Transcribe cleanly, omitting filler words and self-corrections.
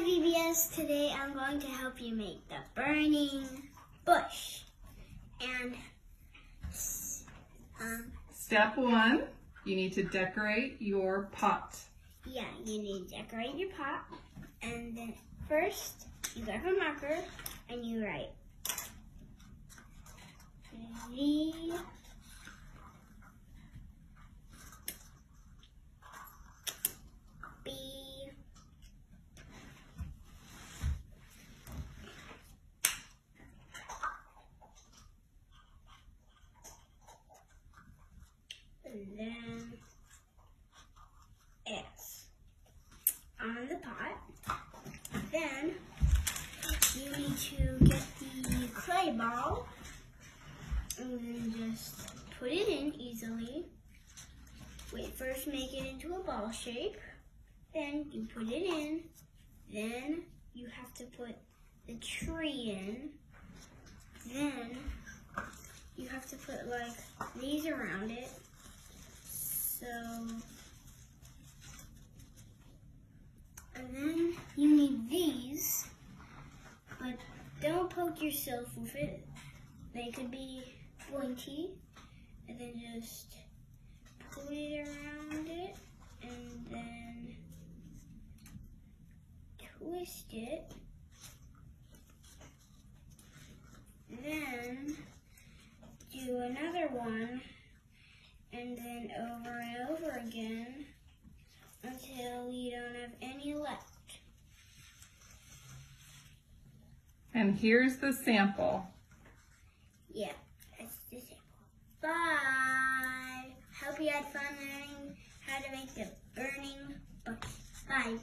Hi VBS, today I'm going to help you make the burning bush. And Step 1, you need to decorate your pot. yeah, you need to decorate your pot. And then first, you grab a marker and you write V B and then S on the pot. Then you need to get the clay ball and then just put it in easily. Wait, first make it into a ball shape. Then you put it in. Then you have to put the tree in. Then you have to put like these around it. So, and then you need these, but don't poke yourself with it. They could be pointy, and then just put it around it, and then twist it. Then do another one, and then over and over again until you don't have any left. And here's the sample. Yeah, that's the sample. Bye! Hope you had fun learning how to make the burning bush. Bye!